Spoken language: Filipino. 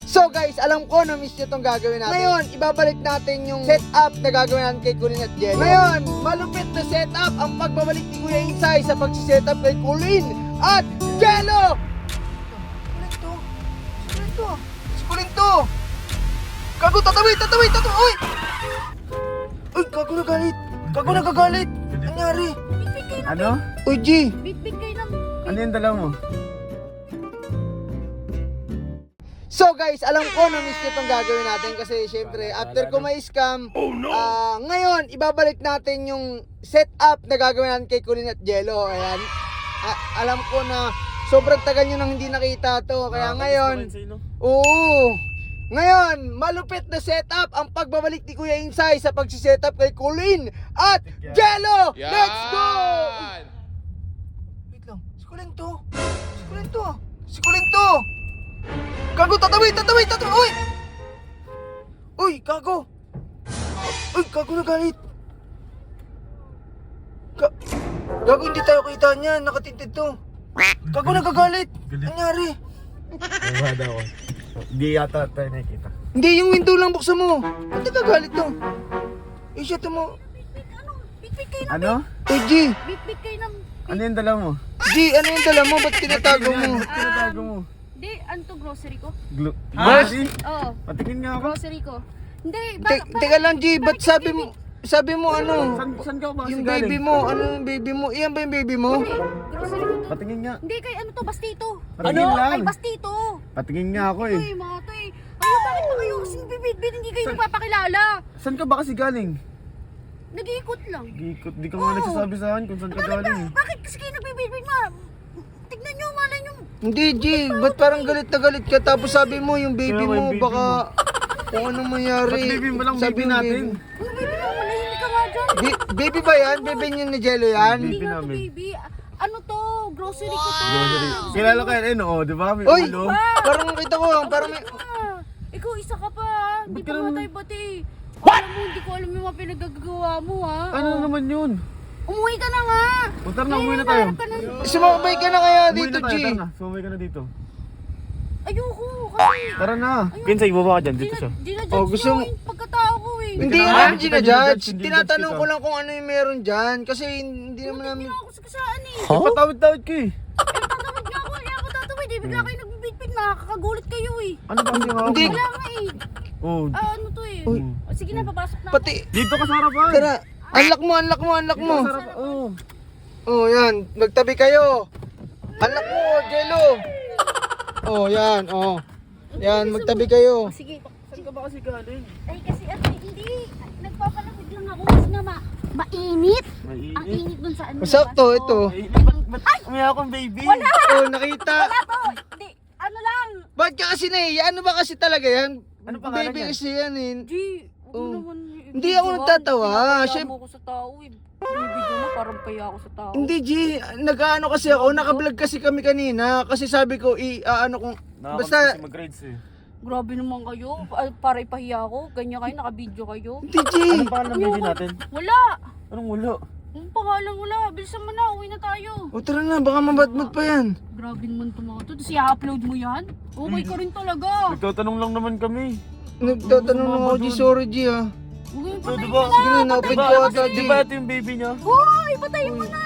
So guys, alam ko na miss nyo itong gagawin natin. Ngayon, ibabalik natin yung setup na gagawin natin kay Kulin at Jello. Ngayon, malupit na setup ang pagbabalik ni Kuya Insay sa pagsisetup kay Kulin at Jello! Si Kulin to! Gago, tatawid! Uy! Uy, gago nagalit! Gago nagagalit! Nangyari? Ano? Uy, G! Bit-bit kayo ng... Ano yung dala mo? So guys, alam ko na miss nyo itong gagawin natin kasi syempre after ko ma-scam, ngayon ibabalik natin yung setup na gagawin natin kay Kulin at Jello. Ayan. Alam ko na sobrang tagal nyo nang hindi nakita to. Kaya ngayon, ngayon, malupit na setup ang pagbabalik ni Kuya Insay sa pagsisetup kay Kulin at Jello! Let's go! Wait lang, si Kulin to! Gago, tatawid! Uy! Uy, gago! Uy, gago nagalit! Gago, hindi tayo kita niyan. Nakatinted to. Gago, nagagalit! Nangyari? Nagwada ako. Hindi yata tayo nakikita. Hindi, yung window lang buksan mo. Ba't nagagalit to? Eh, shit mo. Bit-bit kayo ng... Ano? Uy, G! Bit-bit kayo ng... Ano yung dala mo? G, ano yung dala mo? Ba't tinatago mo? Tinatago mo? Hindi, ano to, grocery ko? Ha? Oo, Patingin nga ako. grocery ko. Hindi, Teka lang, G, ba't sabi mo ano? Saan ka ba kasi Yung galing? baby mo, ano yung baby mo? Iyan ba yung baby mo? hindi, grocery ko to. Patingin nga. Hindi, kay ano to, bastito. Patingin lang. Ay, bastito. Patingin nga ako Ito eh. mga to eh. Ayun, bakit ba kayo kasing bibit-bit, hindi kayo nagpapakilala? Saan ka ba kasi galing? Nag-iikot lang. Gikot, di ka nga nagsasabi sa akin kung saan ka galing. Bakit kasi kayo nagbibit-bit ma? Tignan nyo, malay nyo. Hindi, G, ba't parang galit na galit ka? Tapos sabi mo, yung baby Kaya nga, mo, yung baby baka kung anong mangyari. Ba't baby mo lang Sabi baby yung natin? Ano baby mo, malahimik ka nga dyan. Baby ba yan? Baby niyo ni Jello yan? Hindi Baby nga to namin. baby. Ano to? Grocery ko to. Grocery. Kilala ka yun, oh, di ba? May Uy! ulo. Parang kita ko, parang may... Ikaw isa ka pa ha. Hindi Ba't pa ka nga naman- tayo bati. Alam mo, hindi ko alam yung mga pinagagawa mo ha. Ano naman yun? Umuwi ka na nga. O tara na, umuwi na tayo. Naghahanap ka na- Sumabay ka na kaya Umuwi dito, na tayo, G. tara na. Sumabay ka na dito. Ayoko kasi. Tara na. Kinsay, baba ka dyan. Dito siya. Dinajudge Oh, gusto mo mo- yung pagkatao ko eh. Hindi Hindi namin kita ginajudge. ginajudge, hindi Tinatanong judge ko kita. lang kung ano yung meron dyan. Kasi hindi naman namin... Hindi ako sa kasaan eh. Huh? Patawid-tawid ka eh. Tatawid nga ako, hindi ako tatawid eh. Bigla kayo nagbibitbit, nakakagulit kayo eh. Ano ba kasi nga ako? Hindi. Wala nga eh. Oh, Ano to eh. Uy. O, sige na, papasok na ako. Pati... dito ka sa harapan. Tara, unlock mo. Dito ka sa harapan. Oh. Oh, yan. Nagtabi kayo. Unlock mo, Jello. Oh, yan. Oh. Yan, magtabi kayo. Sige. Saan ka ba kasi galing? Ay kasi hindi. Nagpapalamig lang ako kasi nga mainit. Ang init dun sa ano. Sakto, ito. Ba't may akong baby? Oh, nakita. Wala to. Hindi. Ano lang. Ba't ka kasi nahiya? Ano ba kasi talaga yan? Ano pangalan Baby yan? kasi yan eh. Di. Oh. Naman, Hindi ako nagtatawa. Pinapaya mo ako sa tao eh. Bibigyan mo parang paya ako sa tao. Hindi, G. Nag-ano kasi ako. Naka-vlog kasi kami kanina. Kasi sabi ko, ano kung... Basta... Kasi mag-grades eh. Grabe naman kayo. Para ipahiya ako. Ganyan kayo, naka-video kayo. Hindi, G. Anong pangalan ng baby natin? Wala. Anong wala? Ang pangalan wala. Bilisan mo na. Uwi na tayo. O tara na, baka mabatmat pa yan. Grabe naman ito mga to. Tapos i-upload mo yan? Okay ka rin talaga. Nagtatanong lang naman kami. Nagtatanong lang ako, G. Sorry, G, ha. Okay, So, patayin diba? mo na. Sige na, na-open ko ata, G. Di ba ito yung baby niya? Hoy, patayin mo na.